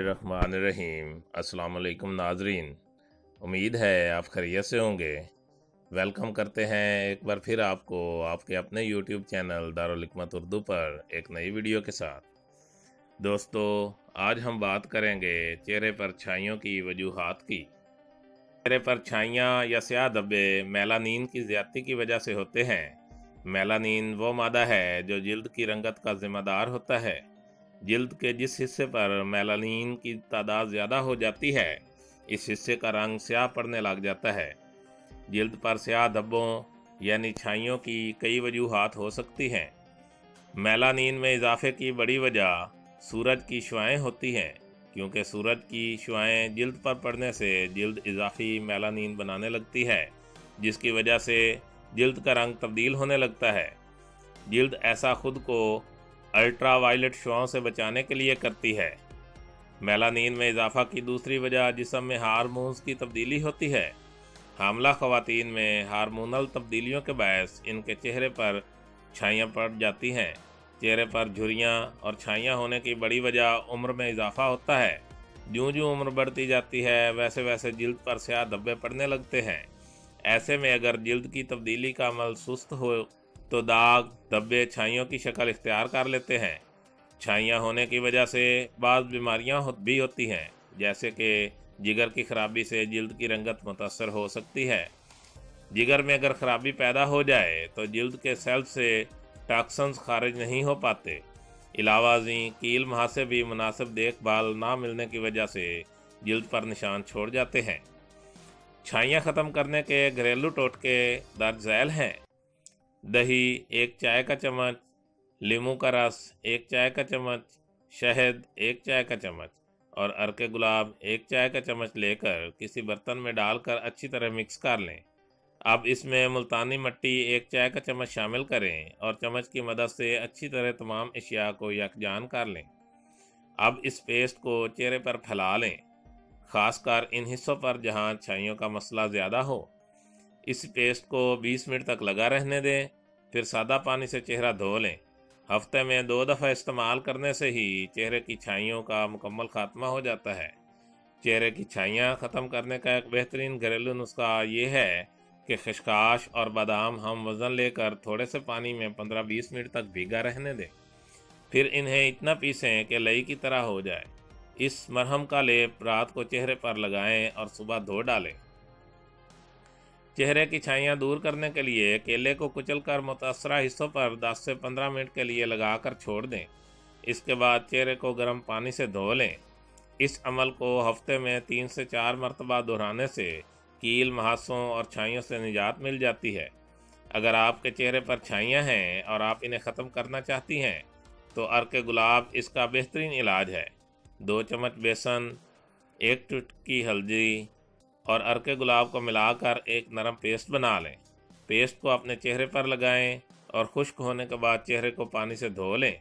बिस्मिल्लाहिर्रहमानिर्रहीम। अस्सलाम वालेकुम नाजरीन, उम्मीद है आप खैरियत से होंगे। वेलकम करते हैं एक बार फिर आपको आपके अपने यूट्यूब चैनल दारुल हिकमत उर्दू पर एक नई वीडियो के साथ। दोस्तों, आज हम बात करेंगे चेहरे पर छाइयों की वजूहात की। चेहरे पर छाइयाँ या स्याह धब्बे मेलानिन की ज़्यादती की वजह से होते हैं। मेलानिन वो मादा है जो जिल्द की रंगत का जिम्मेदार होता है। जिल्द के जिस हिस्से पर मेलानिन की तादाद ज़्यादा हो जाती है, इस हिस्से का रंग स्याह पड़ने लग जाता है। जिल्द पर स्याह धब्बों यानी छाइयों की कई वजूहात हो सकती हैं। मेलानिन में इजाफे की बड़ी वजह सूरज की शुआएं होती हैं, क्योंकि सूरज की शुआएं जिल्द पर पड़ने से जिल्द इजाफी मेलानिन बनाने लगती है, जिसकी वजह से जिल्द का रंग तब्दील होने लगता है। जिल्द ऐसा खुद को अल्ट्रा वायलेट शुआओं से बचाने के लिए करती है। मेलानिन में इजाफा की दूसरी वजह जिस्म में हार्मोन्स की तब्दीली होती है। हामला ख़वातीन में हार्मोनल तब्दीलियों के बायस इनके चेहरे पर छाइयाँ पड़ जाती हैं। चेहरे पर झुर्रियाँ और छाइयाँ होने की बड़ी वजह उम्र में इजाफा होता है। ज्यों ज्यों उम्र बढ़ती जाती है, वैसे वैसे जिल्द पर स्याह धब्बे पड़ने लगते हैं। ऐसे में अगर जिल्द की तब्दीली का अमल सुस्त हो तो दाग धब्बे छाइयों की शक्ल इख्तियार कर लेते हैं। छाइयाँ होने की वजह से बाज़ बीमारियाँ भी होती हैं, जैसे कि जिगर की खराबी से जिल्द की रंगत मुतासर हो सकती है। जिगर में अगर खराबी पैदा हो जाए तो जिल्द के सेल से टॉक्सिन्स खारिज नहीं हो पाते। इलावा जी कील मुहासे भी मुनासिब देखभाल ना मिलने की वजह से जिल्द पर निशान छोड़ जाते हैं। छाइयाँ ख़त्म करने के घरेलू टोटके दर्ज झैल हैं। दही 1 चाय का चम्मच, नींबू का रस 1 चाय का चम्मच, शहद 1 चाय का चम्मच और अर्के गुलाब 1 चाय का चम्मच लेकर किसी बर्तन में डालकर अच्छी तरह मिक्स कर लें। अब इसमें मुल्तानी मिट्टी 1 चाय का चम्मच शामिल करें और चम्मच की मदद से अच्छी तरह तमाम अशिया को यकजान कर लें। अब इस पेस्ट को चेहरे पर फैला लें, ख़ासकर इन हिस्सों पर जहां छाइयों का मसला ज़्यादा हो। इस पेस्ट को 20 मिनट तक लगा रहने दें, फिर सादा पानी से चेहरा धो लें। हफ्ते में 2 दफ़ा इस्तेमाल करने से ही चेहरे की छाइयों का मुकम्मल खात्मा हो जाता है। चेहरे की छाइयाँ ख़त्म करने का एक बेहतरीन घरेलू नुस्खा ये है कि खशखाश और बादाम हम वज़न लेकर थोड़े से पानी में 15-20 मिनट तक भीगा रहने दें, फिर इन्हें इतना पीसें कि लई की तरह हो जाए। इस मरहम का लेप रात को चेहरे पर लगाएं और सुबह धो डालें। चेहरे की छाइयाँ दूर करने के लिए केले को कुचलकर मुतासरा हिस्सों पर 10 से 15 मिनट के लिए लगाकर छोड़ दें। इसके बाद चेहरे को गर्म पानी से धो लें। इस अमल को हफ्ते में 3 से 4 मरतबा दोहराने से कील मुहासों और छाइयों से निजात मिल जाती है। अगर आपके चेहरे पर छाइयाँ हैं और आप इन्हें ख़त्म करना चाहती हैं तो अर्के गुलाब इसका बेहतरीन इलाज है। 2 चम्मच बेसन, 1 चुटकी हल्दी और अर्के गुलाब को मिलाकर एक नरम पेस्ट बना लें। पेस्ट को अपने चेहरे पर लगाएं और खुश्क होने के बाद चेहरे को पानी से धो लें।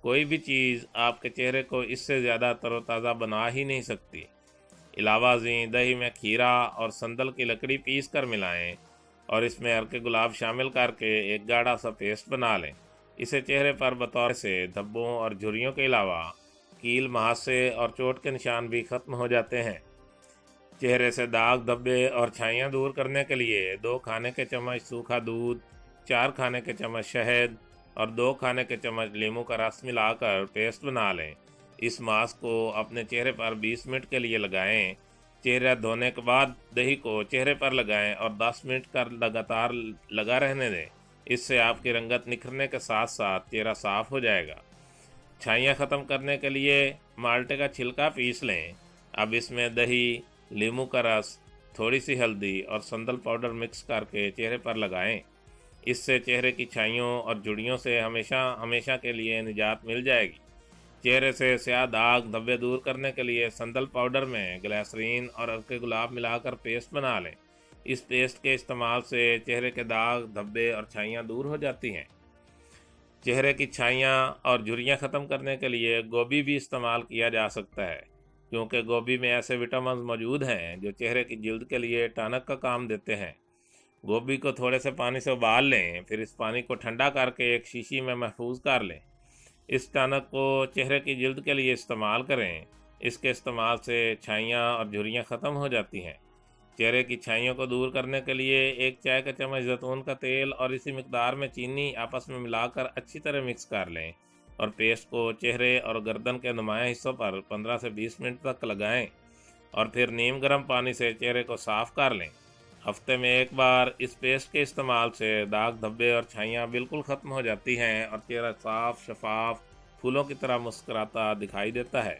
कोई भी चीज़ आपके चेहरे को इससे ज़्यादा तरोताज़ा बना ही नहीं सकती। इलावा जी दही में खीरा और संदल की लकड़ी पीस कर मिलाएं और इसमें अर्के गुलाब शामिल करके एक गाढ़ा सा पेस्ट बना लें। इसे चेहरे पर बतौर से धब्बों और झुर्रियों के अलावा कील मुहासे और चोट के निशान भी ख़त्म हो जाते हैं। चेहरे से दाग धब्बे और छाइयाँ दूर करने के लिए 2 खाने के चम्मच सूखा दूध, 4 खाने के चम्मच शहद और 2 खाने के चम्मच नींबू का रस मिलाकर पेस्ट बना लें। इस मास्क को अपने चेहरे पर 20 मिनट के लिए लगाएं। चेहरा धोने के बाद दही को चेहरे पर लगाएं और 10 मिनट का लगातार लगा रहने दें। इससे आपकी रंगत निखरने के साथ साथ चेहरा साफ हो जाएगा। छाइयाँ ख़त्म करने के लिए माल्टे का छिलका पीस लें। अब इसमें दही, नींबू का रस, थोड़ी सी हल्दी और संदल पाउडर मिक्स करके चेहरे पर लगाएं। इससे चेहरे की छाइयों और झुर्रियों से हमेशा हमेशा के लिए निजात मिल जाएगी। चेहरे से स्याह दाग धब्बे दूर करने के लिए संदल पाउडर में ग्लिसरीन और अर्के गुलाब मिलाकर पेस्ट बना लें। इस पेस्ट के इस्तेमाल से चेहरे के दाग धब्बे और छाइयाँ दूर हो जाती हैं। चेहरे की छाइयाँ और झुर्रियाँ ख़त्म करने के लिए गोभी भी इस्तेमाल किया जा सकता है, क्योंकि गोभी में ऐसे विटामिन मौजूद हैं जो चेहरे की जिल्द के लिए टॉनिक का काम देते हैं। गोभी को थोड़े से पानी से उबाल लें, फिर इस पानी को ठंडा करके एक शीशी में महफूज कर लें। इस टॉनिक को चेहरे की जिल्द के लिए इस्तेमाल करें। इसके इस्तेमाल से छाइयाँ और झुर्रियाँ ख़त्म हो जाती हैं। चेहरे की छाइयों को दूर करने के लिए 1 चाय का चम्मच जैतून का तेल और इसी मिकदार में चीनी आपस में मिलाकर अच्छी तरह मिक्स कर लें और पेस्ट को चेहरे और गर्दन के नुमाया हिस्सों पर 15 से 20 मिनट तक लगाएं और फिर नीम गर्म पानी से चेहरे को साफ़ कर लें। हफ्ते में एक बार इस पेस्ट के इस्तेमाल से दाग धब्बे और छाइयाँ बिल्कुल ख़त्म हो जाती हैं और चेहरा साफ शफाफ फूलों की तरह मुस्कुराता दिखाई देता है।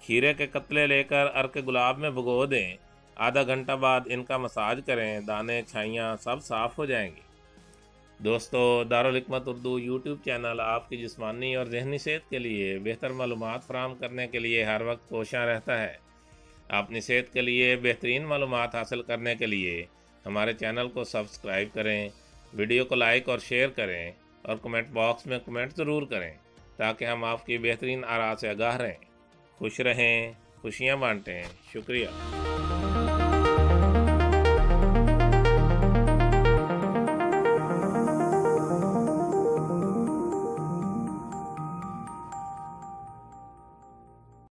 खीरे के कतले लेकर अर्क गुलाब में भिगो दें। आधा घंटा बाद इनका मसाज करें, दाने छाइयाँ सब साफ़ हो जाएंगी। दोस्तों, दारुल हिकमत उर्दू यूट्यूब चैनल आपकी जिस्मानी और जहनी सेहत के लिए बेहतर मालूमात फराहम करने के लिए हर वक्त कोशियाँ रहता है। अपनी सेहत के लिए बेहतरीन मालूमात हासिल करने के लिए हमारे चैनल को सब्सक्राइब करें, वीडियो को लाइक और शेयर करें और कमेंट बॉक्स में कमेंट ज़रूर करें ताकि हम आपकी बेहतरीन आरा से आगाह रहें। खुश रहें, खुशियाँ बांटें। शुक्रिया।